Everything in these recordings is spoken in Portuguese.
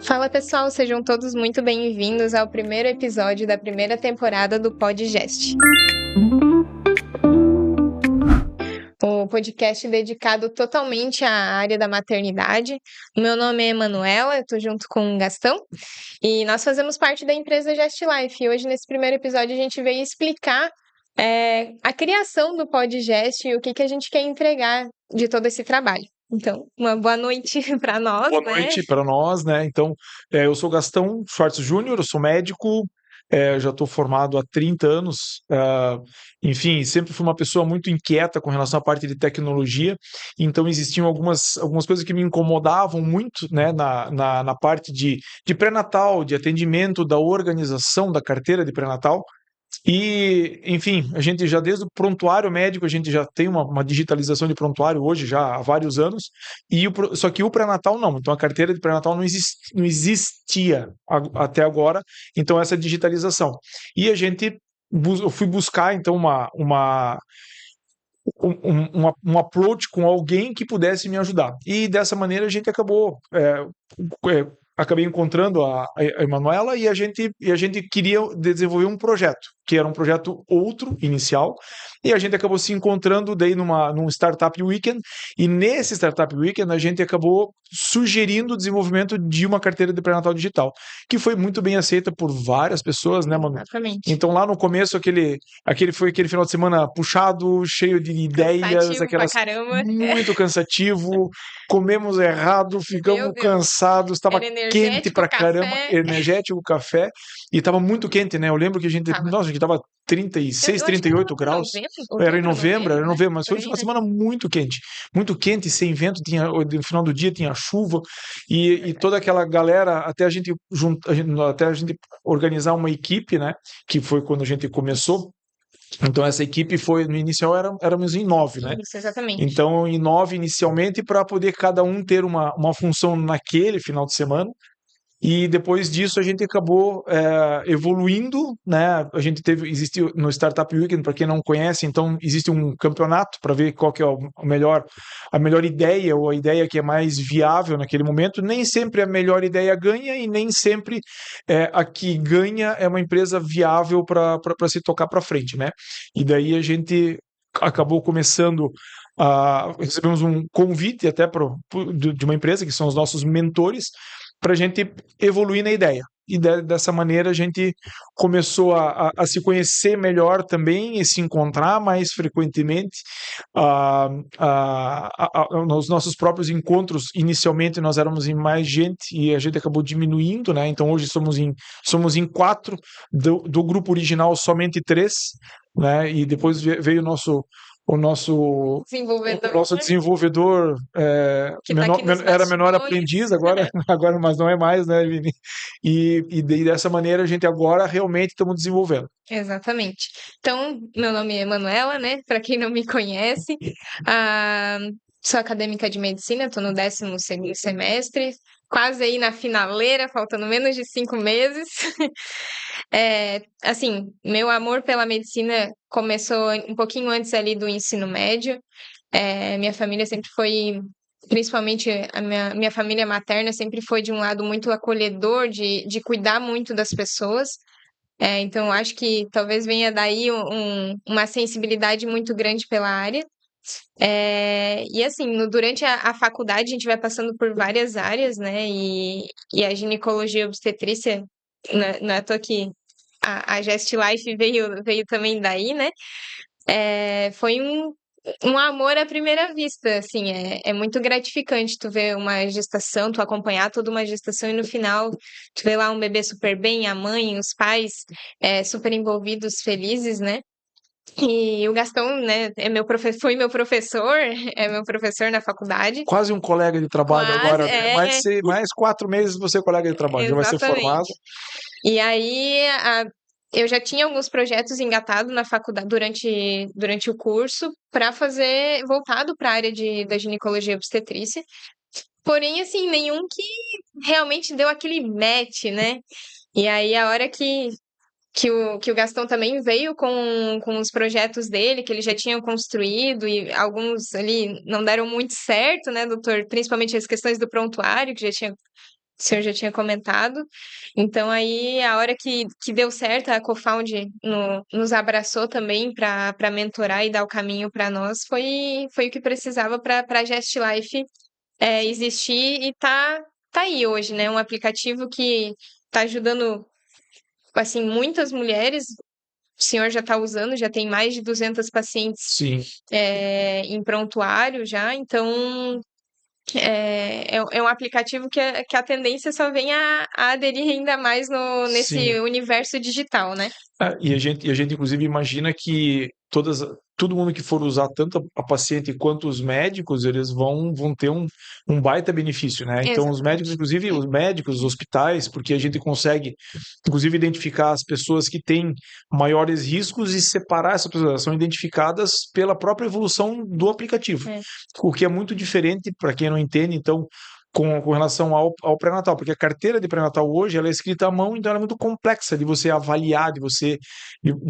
Fala pessoal, sejam todos muito bem-vindos ao primeiro episódio da primeira temporada do Podgest. O podcast dedicado totalmente à área da maternidade. O meu nome é Emanuela, eu estou junto com o Gastão e nós fazemos parte da empresa Gest Life. E hoje, nesse primeiro episódio, a gente veio explicar a criação do Podgest e o que a gente quer entregar de todo esse trabalho. Então, uma boa noite para nós, Boa né? noite para nós, né? Então, eu sou Gastão Schwartz Júnior, eu sou médico, já estou formado há 30 anos. Enfim, sempre fui uma pessoa muito inquieta com relação à parte de tecnologia, então existiam algumas coisas que me incomodavam muito, né, na parte de pré-natal, de atendimento, da organização da carteira de pré-natal. E, enfim, a gente já desde o prontuário médico, a gente já tem uma digitalização de prontuário hoje, já há vários anos, só que o pré-natal não. Então a carteira de pré-natal não existia até agora, então essa digitalização. E eu fui buscar, então, um approach com alguém que pudesse me ajudar. E dessa maneira a gente acabei encontrando a Emanuela e a gente queria desenvolver um projeto, que era um projeto outro, inicial, e a gente acabou se encontrando daí num Startup Weekend, e nesse Startup Weekend a gente acabou sugerindo o desenvolvimento de uma carteira de pré-natal digital, que foi muito bem aceita por várias pessoas, né, Manu? Exatamente. Então lá no começo aquele final de semana puxado, cheio de ideias, Cansativo pra caramba. muito cansativo, comemos errado, ficamos Meu Deus. cansados, estava Era quente energético, pra caramba, café. energético, café, e tava muito quente, né? Eu lembro que a gente tava 36, Eu acho que 38 graus. Era em novembro, mas foi uma semana muito quente, sem vento, no final do dia tinha chuva, e toda aquela galera, até a gente organizar uma equipe, né? Que foi quando a gente começou. Então essa equipe foi, no inicial éramos em 9, né? Isso, exatamente. Então em 9 inicialmente para poder cada um ter uma função naquele final de semana. E depois disso a gente acabou evoluindo, né? Existe no Startup Weekend, para quem não conhece, então existe um campeonato para ver qual que é a melhor ideia ou a ideia que é mais viável naquele momento. Nem sempre a melhor ideia ganha e nem sempre a que ganha é uma empresa viável para se tocar para frente, né? E daí a gente acabou começando recebemos um convite até de uma empresa que são os nossos mentores para a gente evoluir na ideia. E dessa maneira a gente começou a se conhecer melhor também e se encontrar mais frequentemente. Nos nossos próprios encontros, inicialmente nós éramos em mais gente e a gente acabou diminuindo, né? Então hoje somos em 4, do grupo original somente 3, né? E depois veio o nosso desenvolvedor era menor aprendiz agora, mas não é mais, né, Vini? E dessa maneira a gente agora realmente estamos desenvolvendo. Exatamente. Então, meu nome é Emanuela, né? Para quem não me conhece, sou acadêmica de medicina, estou no 12º semestre, quase aí na finaleira, faltando menos de 5 meses. Assim, meu amor pela medicina começou um pouquinho antes ali do ensino médio. Minha família sempre foi, principalmente a minha família materna, sempre foi de um lado muito acolhedor, de cuidar muito das pessoas. Então, acho que talvez venha daí uma sensibilidade muito grande pela área. E assim, durante a faculdade, a gente vai passando por várias áreas, né? E a ginecologia e obstetrícia, não é à toa que a Gest Life veio também daí, né? Foi um amor à primeira vista, assim, é muito gratificante tu ver uma gestação, tu acompanhar toda uma gestação e no final tu vê lá um bebê super bem, a mãe, os pais super envolvidos, felizes, né? E o Gastão, né, foi meu professor, é meu professor na faculdade. Quase um colega de trabalho agora, né? Mais 4 meses você é colega de trabalho, já vai ser formado. E aí, eu já tinha alguns projetos engatados na faculdade durante o curso para fazer voltado para a área da ginecologia e obstetrícia. Porém, assim, nenhum que realmente deu aquele match, né? E aí, a hora que o Gastão também veio com os projetos dele, que ele já tinha construído, e alguns ali não deram muito certo, né, doutor? Principalmente as questões do prontuário, que já tinha o senhor já tinha comentado. Então, aí, a hora que deu certo, a Co-Found nos abraçou também para mentorar e dar o caminho para nós, foi o que precisava para a Just Life existir e tá aí hoje, né? Um aplicativo que está ajudando, assim, muitas mulheres. O senhor já está usando, já tem mais de 200 pacientes Sim, em prontuário já, então é um aplicativo que a tendência só vem a aderir ainda mais sim. nesse universo digital, né? E a gente, inclusive, imagina que todo mundo que for usar, tanto a paciente quanto os médicos, eles vão ter um baita benefício, né? Então, os médicos, Exatamente. inclusive os médicos, os hospitais, porque a gente consegue, inclusive, identificar as pessoas que têm maiores riscos e separar essas pessoas. Elas são identificadas pela própria evolução do aplicativo, É. o que é muito diferente, para quem não entende, então. Com relação ao pré-natal, porque a carteira de pré-natal hoje ela é escrita à mão, então ela é muito complexa de você avaliar, de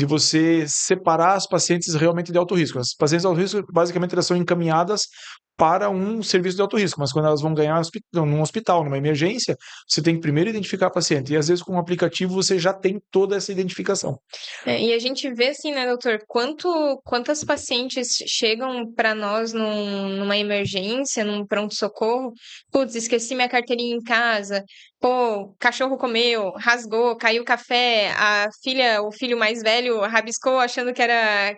você separar as pacientes realmente de alto risco. As pacientes de alto risco, basicamente, elas são encaminhadas para um serviço de alto risco, mas quando elas vão ganhar num hospital, numa emergência, você tem que primeiro identificar a paciente, e às vezes com o aplicativo você já tem toda essa identificação. E a gente vê assim, né, doutor, quantas pacientes chegam para nós numa emergência, num pronto-socorro, putz, esqueci minha carteirinha em casa, pô, cachorro comeu, rasgou, caiu o café, o filho mais velho rabiscou achando que era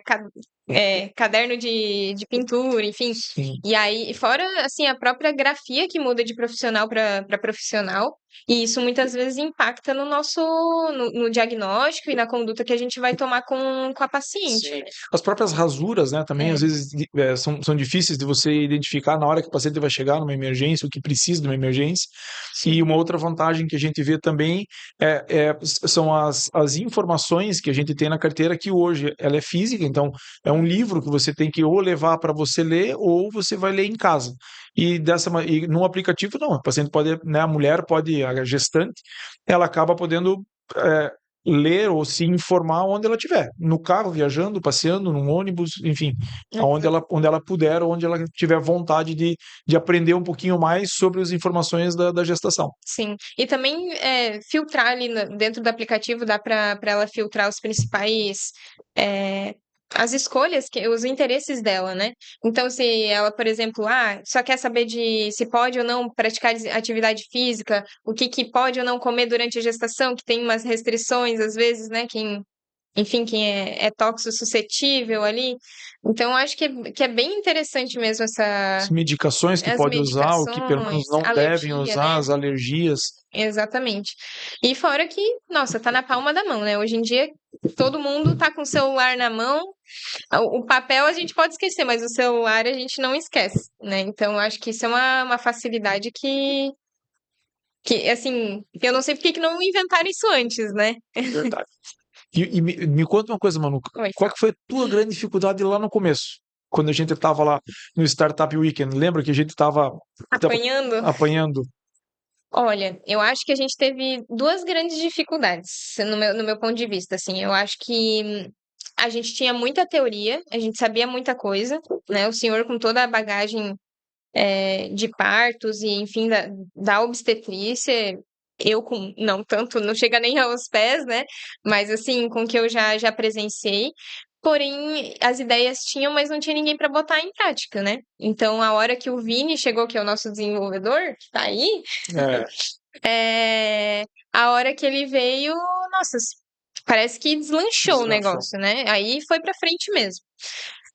caderno de pintura, enfim. Sim. E aí, fora assim, a própria grafia que muda de profissional para profissional, e isso muitas vezes impacta no diagnóstico e na conduta que a gente vai tomar com a paciente. Sim. As próprias rasuras, né, também às É, vezes são difíceis de você identificar na hora que o paciente vai chegar numa emergência, o que precisa de uma emergência. E sim. uma outra vantagem que a gente vê também são as informações que a gente tem na carteira, que hoje ela é física, então é um livro que você tem que ou levar para você ler ou você vai ler em casa. E no aplicativo não, o paciente pode, né, a mulher pode, a gestante, ela acaba podendo é, ler ou se informar onde ela estiver, no carro, viajando, passeando, num ônibus, enfim, onde ela puder, onde ela tiver vontade de aprender um pouquinho mais sobre as informações da gestação. Sim. E também filtrar ali dentro do aplicativo, dá para ela filtrar os principais. é, as escolhas, os interesses dela, né? Então, se ela, por exemplo, só quer saber de se pode ou não praticar atividade física, o que pode ou não comer durante a gestação, que tem umas restrições, às vezes, né? Enfim, quem é tóxico suscetível ali. Então, acho que é bem interessante mesmo As medicações que as pode usar, o que pelo menos medicações, não devem alergia, usar, né? as alergias. Exatamente. E fora que, nossa, tá na palma da mão, né? Hoje em dia, todo mundo tá com o celular na mão. O papel a gente pode esquecer, mas o celular a gente não esquece, né? Então, eu acho que isso é uma facilidade que, assim, eu não sei por que que não inventaram isso antes, né? Verdade. E me conta uma coisa, Manu, Oi, qual fala. que foi a tua grande dificuldade lá no começo? Quando a gente estava lá no Startup Weekend, lembra que a gente estava Apanhando. apanhando? Olha, eu acho que a gente teve duas grandes dificuldades, no meu ponto de vista, assim. Eu acho que a gente tinha muita teoria, a gente sabia muita coisa, né? O senhor com toda a bagagem de partos e, enfim, da obstetrícia, eu com, não tanto, não chega nem aos pés, né? Mas, assim, com o que eu já presenciei. Porém, as ideias tinham, mas não tinha ninguém para botar em prática, né? Então, a hora que o Vini chegou, que é o nosso desenvolvedor, que tá aí, É, é, a hora que ele veio, nossa, parece que deslanchou o deslanchou. negócio, né? Aí foi pra frente mesmo.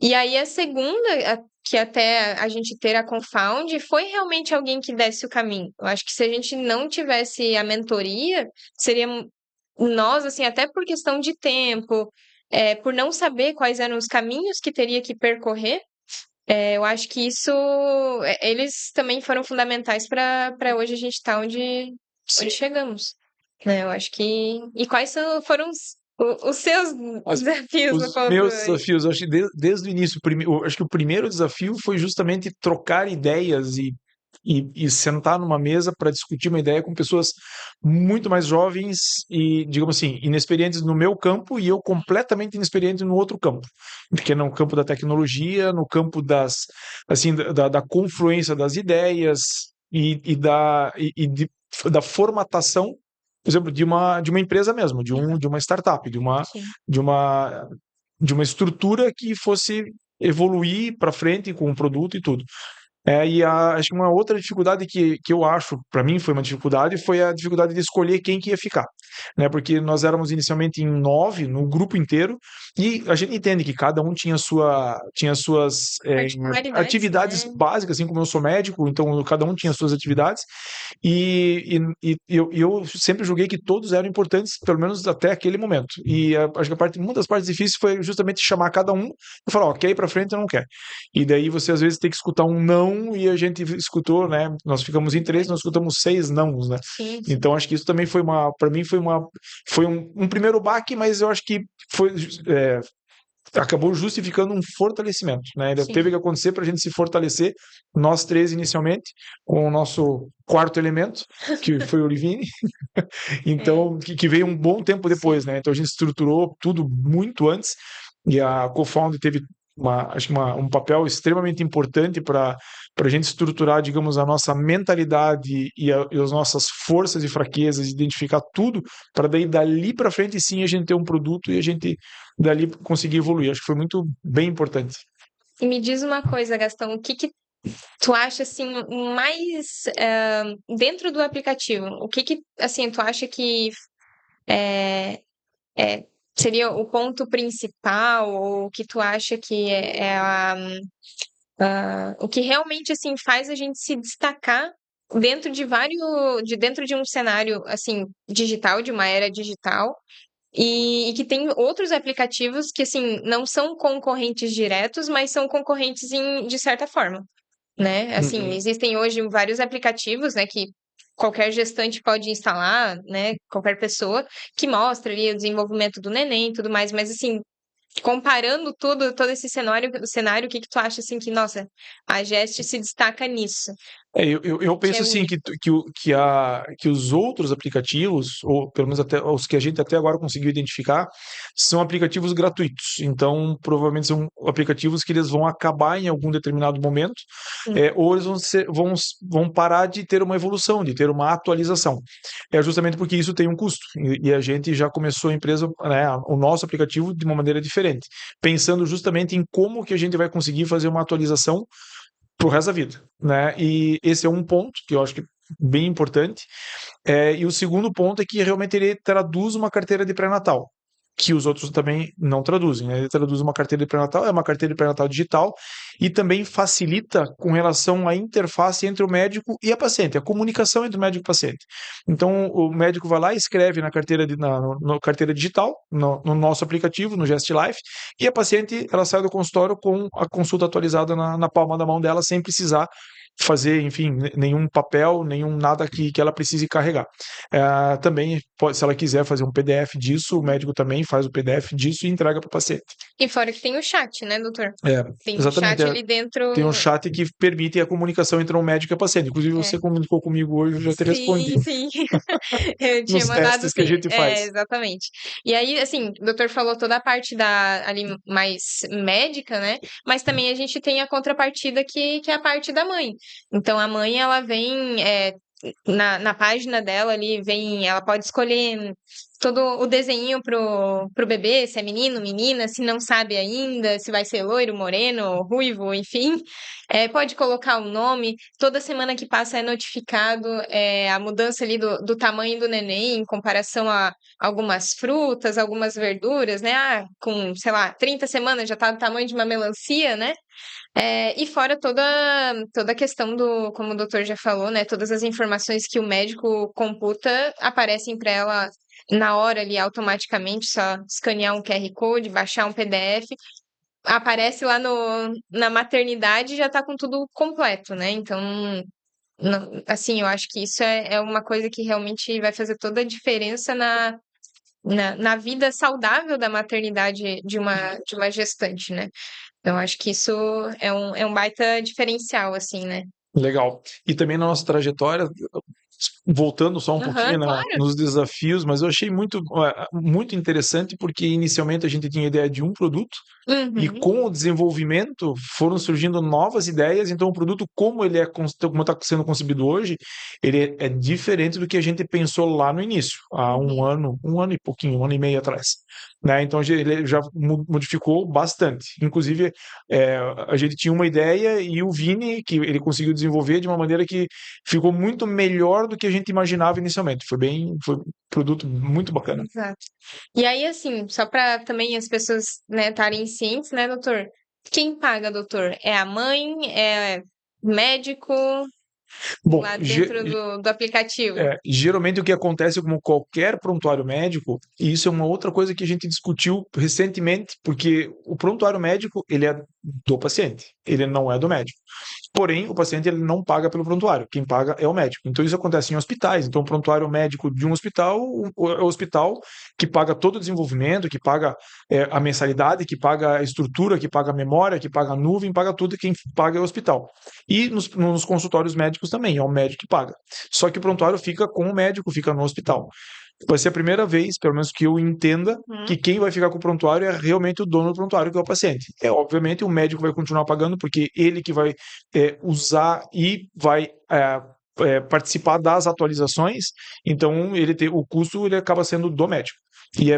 E aí a segunda, que até a gente ter a Confound, foi realmente alguém que desse o caminho. Eu acho que se a gente não tivesse a mentoria, seria nós, assim, até por questão de tempo, por não saber quais eram os caminhos que teria que percorrer, eu acho que isso, eles também foram fundamentais para hoje a gente estar onde chegamos, né? Eu acho que. E quais foram os seus Mas desafios no os ponto meus aí? desafios, eu acho que desde o início, eu acho que o primeiro desafio foi justamente trocar ideias e sentar numa mesa para discutir uma ideia com pessoas muito mais jovens e, digamos assim, inexperientes no meu campo e eu completamente inexperiente no outro campo, porque no campo da tecnologia, no campo assim, da confluência das ideias e de da formatação, por exemplo, de uma empresa mesmo, de uma startup, Sim. de uma, de uma estrutura que fosse evoluir para frente com o produto e tudo. Acho que uma outra dificuldade que eu acho, para mim foi uma dificuldade, foi a dificuldade de escolher quem que ia ficar, né? Porque nós éramos inicialmente em 9, no grupo inteiro, e a gente entende que cada um tinha suas Particularidades, atividades né? básicas, assim como eu sou médico, então cada um tinha suas atividades, e eu sempre julguei que todos eram importantes, pelo menos até aquele momento. Acho que uma das partes difíceis foi justamente chamar cada um e falar, ó, quer ir para frente ou não quer. E daí você às vezes tem que escutar um não, e a gente escutou, né? Nós ficamos em 3, nós escutamos 6 nãos, né? Sim, sim. Então acho que isso também para mim foi um primeiro baque, mas eu acho que foi acabou justificando um fortalecimento, né? Ele Sim. teve que acontecer para a gente se fortalecer, nós três inicialmente, com o nosso quarto elemento, que foi o Olivine, então que veio um bom tempo depois, Sim. né? Então a gente estruturou tudo muito antes, e a CoFound teve acho que um papel extremamente importante para a gente estruturar, digamos, a nossa mentalidade e as nossas forças e fraquezas, identificar tudo, para daí dali para frente sim a gente ter um produto e a gente dali conseguir evoluir. Acho que foi muito bem importante. E me diz uma coisa, Gastão, o que que tu acha assim mais dentro do aplicativo? O que que assim tu acha que é, seria o ponto principal ou o que tu acha que o que realmente assim faz a gente se destacar dentro de dentro de um cenário assim digital, de uma era digital? E que tem outros aplicativos que, assim, não são concorrentes diretos, mas são concorrentes de certa forma, né? Assim, Uhum. existem hoje vários aplicativos, né, que qualquer gestante pode instalar, né, qualquer pessoa, que mostra ali o desenvolvimento do neném e tudo mais, mas assim, comparando todo esse cenário, o que que tu acha, assim, que, nossa, a Gest se destaca nisso, Eu que é penso assim único? que os outros aplicativos, ou pelo menos até os que a gente até agora conseguiu identificar, são aplicativos gratuitos. Então, provavelmente são aplicativos que eles vão acabar em algum determinado momento, ou eles vão parar de ter uma evolução, de ter uma atualização. É justamente porque isso tem um custo. E a gente já começou a empresa, né, o nosso aplicativo de uma maneira diferente, pensando justamente em como que a gente vai conseguir fazer uma atualização pro resto da vida, né? E esse é um ponto que eu acho que é bem importante. E o segundo ponto é que realmente ele traduz uma carteira de pré-natal, que os outros também não traduzem, né? Ele traduz uma carteira de pré-natal, é uma carteira de pré-natal digital, e também facilita com relação à interface entre o médico e a paciente, a comunicação entre o médico e o paciente. Então, o médico vai lá e escreve na carteira, na carteira digital, no nosso aplicativo, no Gest Life, e a paciente ela sai do consultório com a consulta atualizada na palma da mão dela, sem precisar fazer, enfim, nenhum papel, nenhum nada que ela precise carregar. Também, se ela quiser fazer um PDF disso, o médico também faz o PDF disso e entrega para o paciente. E fora que tem o chat, né, doutor? É, Tem um exatamente. chat ali dentro. Tem um chat que permite a comunicação entre um médico e o paciente. Inclusive, É. você comunicou comigo hoje, eu já te respondi Sim, sim. Eu tinha nos mandado testes que a sim. gente faz. Exatamente. E aí, assim, o doutor falou toda a parte ali mais médica, né? Mas também a gente tem a contrapartida que é a parte da mãe. Então, a mãe, ela vem, na página dela ali, ela pode escolher todo o desenho pro bebê, se é menino, menina, se não sabe ainda, se vai ser loiro, moreno, ruivo, enfim. Pode colocar o nome. Toda semana que passa é notificado a mudança ali do tamanho do neném em comparação a algumas frutas, algumas verduras, né? Com, sei lá, 30 semanas já tá do tamanho de uma melancia, né? E fora toda a questão como o doutor já falou, né? Todas as informações que o médico computa aparecem para ela na hora ali automaticamente, só escanear um QR Code, baixar um PDF, aparece lá na maternidade e já tá com tudo completo, né? Então, assim, eu acho que isso é uma coisa que realmente vai fazer toda a diferença na vida saudável da maternidade de uma gestante, né? Então, acho que isso é um baita diferencial, assim, né? Legal. E também na nossa trajetória, voltando só um Aham, pouquinho claro. nos desafios, mas eu achei muito interessante porque inicialmente a gente tinha a ideia de um produto, E Uhum. com o desenvolvimento foram surgindo novas ideias, então o produto, como ele como está sendo concebido hoje, ele é diferente do que a gente pensou lá no início, há um ano e pouquinho, um ano e meio atrás. Né? Então ele já modificou bastante. Inclusive, a gente tinha uma ideia e o Vini, que ele conseguiu desenvolver de uma maneira que ficou muito melhor do que a gente imaginava inicialmente. Foi um produto muito bacana. Exato. E aí, assim, só para também as pessoas, né, estarem cientes, né, doutor? Quem paga, doutor? É a mãe? É médico Bom, lá dentro do aplicativo? geralmente o que acontece como qualquer prontuário médico, e isso é uma outra coisa que a gente discutiu recentemente, porque o prontuário médico, ele é do paciente, ele não é do médico. Porém, o paciente ele não paga pelo prontuário, quem paga é o médico. Então isso acontece em hospitais. Então o prontuário médico de um hospital é o hospital que paga todo o desenvolvimento, que paga a mensalidade, que paga a estrutura, que paga a memória, que paga a nuvem, paga tudo, e quem paga é o hospital. E nos consultórios médicos também, é o médico que paga. Só que o prontuário fica com o médico, fica no hospital. Vai ser a primeira vez, pelo menos que eu entenda, Uhum. que quem vai ficar com o prontuário é realmente o dono do prontuário, que é o paciente. Obviamente, o médico vai continuar pagando, porque ele que vai usar e vai participar das atualizações, então o custo ele acaba sendo do médico. E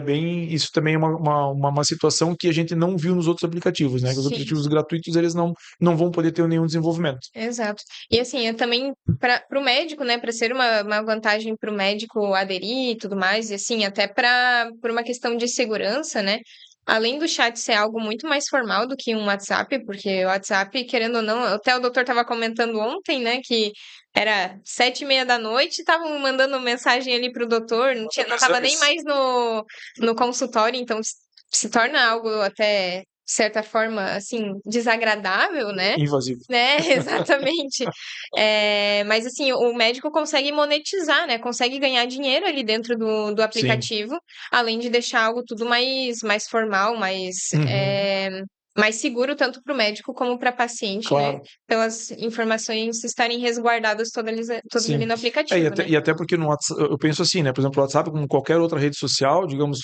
isso também é uma situação que a gente não viu nos outros aplicativos, né? Que os Sim. aplicativos gratuitos, eles não vão poder ter nenhum desenvolvimento. Exato. E assim, eu também, para o médico, né, para ser uma vantagem para o médico aderir e tudo mais, e assim, até por uma questão de segurança, né? Além do chat ser algo muito mais formal do que um WhatsApp, porque o WhatsApp, querendo ou não, até o doutor estava comentando ontem, né, que era 7:30 da noite, estavam mandando mensagem ali pro doutor, não tava nem mais no consultório, então se torna algo até, de certa forma, assim, desagradável, né? Invasivo. Né, exatamente. Mas assim, o médico consegue monetizar, né? Consegue ganhar dinheiro ali dentro do Sim. aplicativo, além de deixar algo tudo mais formal, Uhum. mais seguro, tanto para o médico como para paciente, né? Claro. Pelas informações estarem resguardadas todas ali Sim. no aplicativo, né? E até porque no WhatsApp, eu penso assim, né? Por exemplo, o WhatsApp, como qualquer outra rede social, digamos,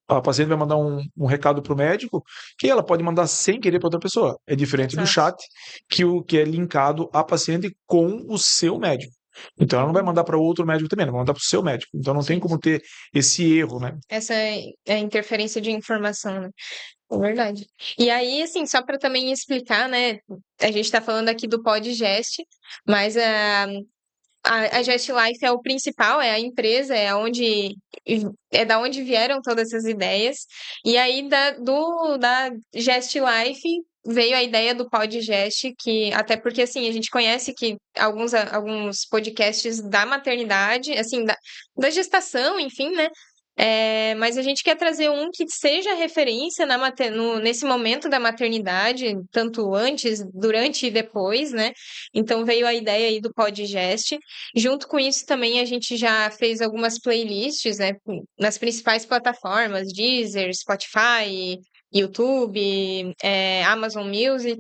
a paciente vai mandar um recado para o médico, que ela pode mandar sem querer para outra pessoa. É diferente do Exato. chat, que é linkado à paciente com o seu médico. Então ela não vai mandar para outro médico também, ela vai mandar para o seu médico. Então não tem Sim. como ter esse erro, né? Essa é a interferência de informação, né? É verdade. E aí, assim, só para também explicar, né? A gente está falando aqui do Podgest, mas a Gest Life é o principal, é a empresa, é da onde vieram todas essas ideias. E aí da Gest Life veio a ideia do Podgest, que até porque assim, a gente conhece que alguns podcasts da maternidade, assim, da gestação, enfim, né? Mas a gente quer trazer um que seja referência nesse momento da maternidade, tanto antes, durante e depois, né? Então veio a ideia aí do Podgest. Junto com isso também a gente já fez algumas playlists, né, nas principais plataformas, Deezer, Spotify, YouTube, Amazon Music.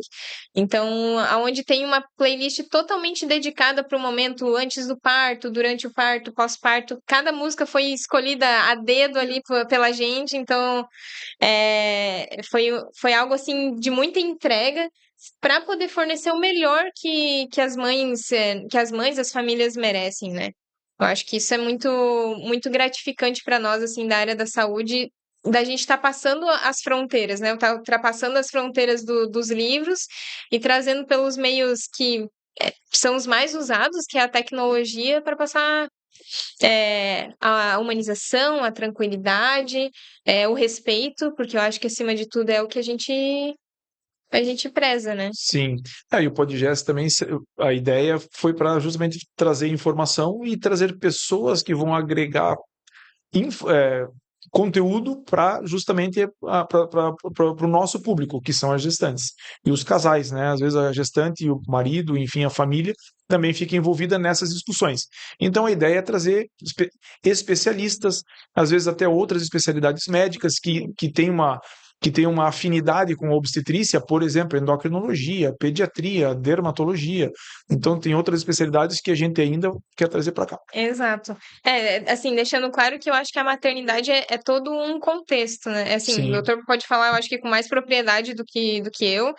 Então, aonde tem uma playlist totalmente dedicada para o momento antes do parto, durante o parto, pós-parto. Cada música foi escolhida a dedo ali pela gente, então foi algo assim de muita entrega para poder fornecer o melhor que as mães, as famílias merecem, né? Eu acho que isso é muito, muito gratificante para nós, assim, da área da saúde, da gente estar passando as fronteiras, né? Tá ultrapassando as fronteiras dos livros e trazendo pelos meios que são os mais usados, que é a tecnologia, para passar a humanização, a tranquilidade, o respeito, porque eu acho que acima de tudo é o que a gente preza, né? Sim. E o Podgest também, a ideia foi para justamente trazer informação e trazer pessoas que vão agregar conteúdo para justamente para o nosso público, que são as gestantes. E os casais, né? Às vezes a gestante e o marido, enfim, a família, também fica envolvida nessas discussões. Então a ideia é trazer especialistas, às vezes até outras especialidades médicas que têm que tem uma afinidade com obstetrícia, por exemplo, endocrinologia, pediatria, dermatologia. Então, tem outras especialidades que a gente ainda quer trazer para cá. Exato. Assim, deixando claro que eu acho que a maternidade é todo um contexto, né? Assim, o Sim, doutor pode falar, eu acho que com mais propriedade do que eu.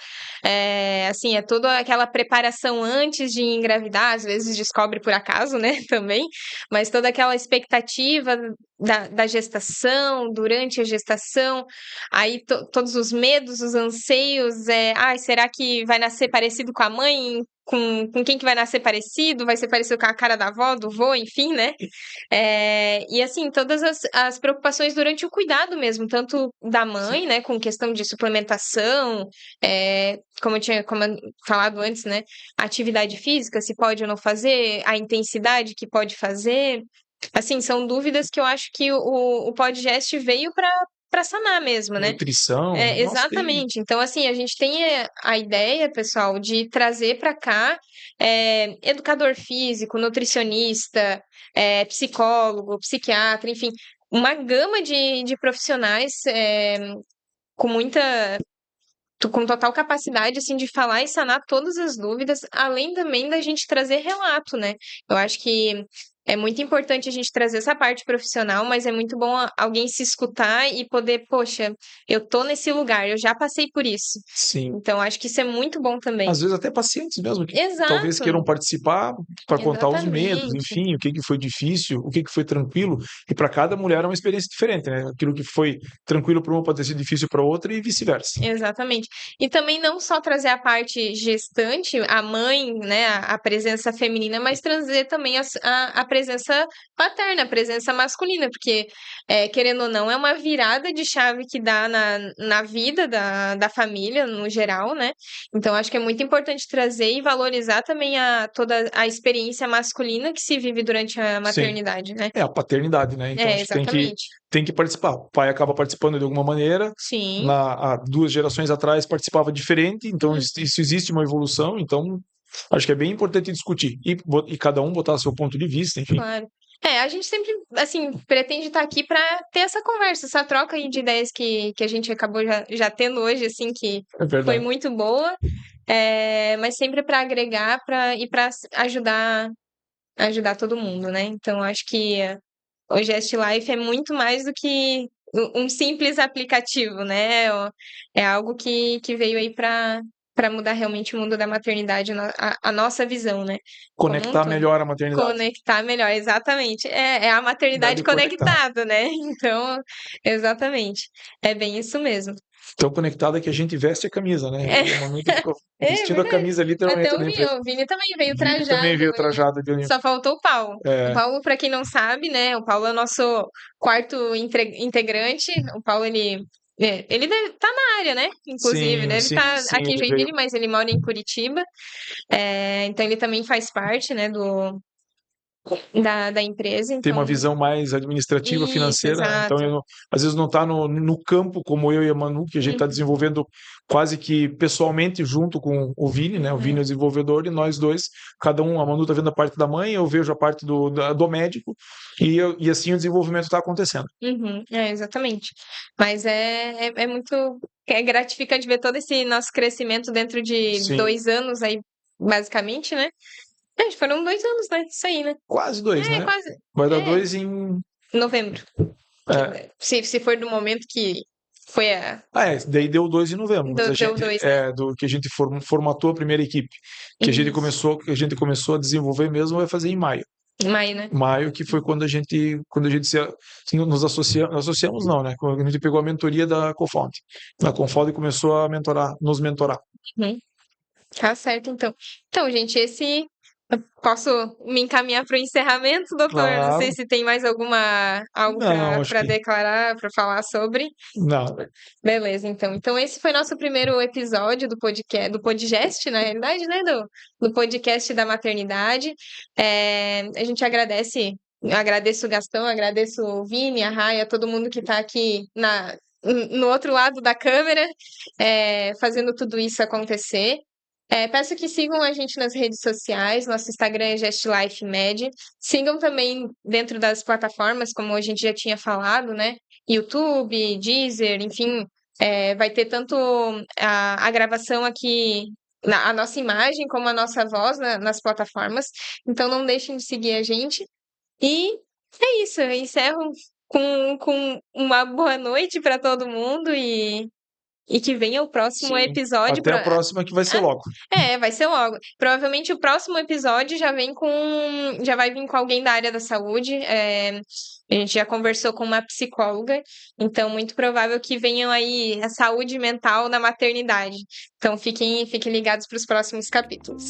Assim, é toda aquela preparação antes de engravidar, às vezes descobre por acaso, né? Também, mas toda aquela expectativa da gestação, durante a gestação, aí todos os medos, os anseios, ai, será que vai nascer parecido com a mãe? Com quem que vai nascer parecido, vai ser parecido com a cara da avó, do vô, enfim, né? E assim, todas as preocupações durante o cuidado mesmo, tanto da sim, mãe, né, com questão de suplementação, como eu falado antes, né, atividade física, se pode ou não fazer, a intensidade que pode fazer. Assim, são dúvidas que eu acho que o Podgest veio para sanar mesmo, né? nutrição, nossa, tem. Exatamente. Então, assim, a gente tem a ideia, pessoal, de trazer para cá educador físico, nutricionista, psicólogo, psiquiatra, enfim, uma gama de profissionais com muita, com total capacidade, assim, de falar e sanar todas as dúvidas, além também da gente trazer relato, né? Eu acho que é muito importante a gente trazer essa parte profissional, mas é muito bom alguém se escutar e poder, poxa, eu tô nesse lugar, eu já passei por isso. Sim. Então, acho que isso é muito bom também. Às vezes até pacientes mesmo, que talvez Exato, queiram participar para contar os medos, exatamente. enfim, o que foi difícil, o que foi tranquilo. E para cada mulher é uma experiência diferente, né? Aquilo que foi tranquilo para uma pode ter sido difícil para outra e vice-versa. Exatamente. E também não só trazer a parte gestante, a mãe, né, a presença feminina, mas trazer também a presença paterna, a presença masculina, porque, querendo ou não, é uma virada de chave que dá na vida da família, no geral, né? Então, acho que é muito importante trazer e valorizar também toda a experiência masculina que se vive durante a Sim. maternidade, né? É a paternidade, né? Então acho que Exatamente. tem que participar. O pai acaba participando de alguma maneira. Sim. Há 2 gerações atrás participava diferente, então Hum. isso existe uma evolução. Então acho que é bem importante discutir e cada um botar seu ponto de vista, enfim. Claro. A gente sempre, assim, pretende estar aqui para ter essa conversa, essa troca aí de ideias que a gente acabou já tendo hoje, assim, que É foi verdade. muito boa, mas sempre para agregar e para ajudar todo mundo, né? Então, acho que o Gest Life é muito mais do que um simples aplicativo, né? É algo que veio aí para mudar realmente o mundo da maternidade, a nossa visão, né? Como um Conectar todo. melhor a maternidade. Conectar melhor, exatamente. É a maternidade Maternidade conectada. conectada, né? Então, exatamente. É bem isso mesmo. Tão conectada que a gente veste a camisa, né? É, E a mamãe ficou é vestindo a verdade. camisa Até literalmente o ali. Vini, o Vini também veio Vini também trajado. veio trajado de uniforme. Só faltou o Paulo. O É, Paulo, para quem não sabe, né? O Paulo é o nosso quarto integrante. O Paulo, ele deve estar na área, né? Inclusive, sim, deve sim, estar sim, aqui em ele veio. Joinville, mas ele mora em Curitiba. Então, ele também faz parte, né, da empresa. Tem uma Então, visão mais administrativa, isso, financeira, né? Então, exato. às vezes não está no campo como eu e a Manu, que a gente está Uhum, desenvolvendo quase que pessoalmente junto com o Vini, né? O Vini é o uhum, desenvolvedor e nós dois, cada um, a Manu está vendo a parte da mãe, eu vejo a parte do médico e assim o desenvolvimento está acontecendo. uhum. Exatamente. Mas é muito gratificante ver todo esse nosso crescimento dentro de Sim, 2 anos aí, basicamente, né? Foram 2 anos, né? Isso aí, né? quase 2, É, né? quase. Vai dar É, 2 em. novembro. É, Se for do momento que foi daí deu 2 em novembro, mas a deu gente, 2, né? do que a gente formatou a primeira equipe, Isso. que a gente começou a desenvolver mesmo, vai fazer em maio. Em maio, né? Maio, que foi quando a gente nos associamos não, né? Quando a gente pegou a mentoria da Cofound. A Cofound começou a nos mentorar. Uhum. Tá certo, então. Então, gente, eu posso me encaminhar para o encerramento, doutor? Não sei Claro. se tem mais algo Não, acho para que declarar, para falar sobre. não. Beleza, então. Então, esse foi nosso primeiro episódio do podcast, do Podgest, na realidade, né? Do podcast da maternidade. A gente agradeço o Gastão, agradeço o Vini, a Raia, todo mundo que está aqui no outro lado da câmera, fazendo tudo isso acontecer. Peço que sigam a gente nas redes sociais, nosso Instagram é GestLifeMed. Sigam também dentro das plataformas, como a gente já tinha falado, né? YouTube, Deezer, enfim, Vai ter tanto a gravação aqui, a nossa imagem, como a nossa voz nas plataformas. Então não deixem de seguir a gente. E é isso, eu encerro com uma boa noite para todo mundo e que venha o próximo Sim. episódio. Até a próxima que vai ser logo. Vai ser logo. Provavelmente o próximo episódio já vai vir com alguém da área da saúde. A gente já conversou com uma psicóloga, então muito provável que venham aí a saúde mental na maternidade. Então fiquem ligados para os próximos capítulos.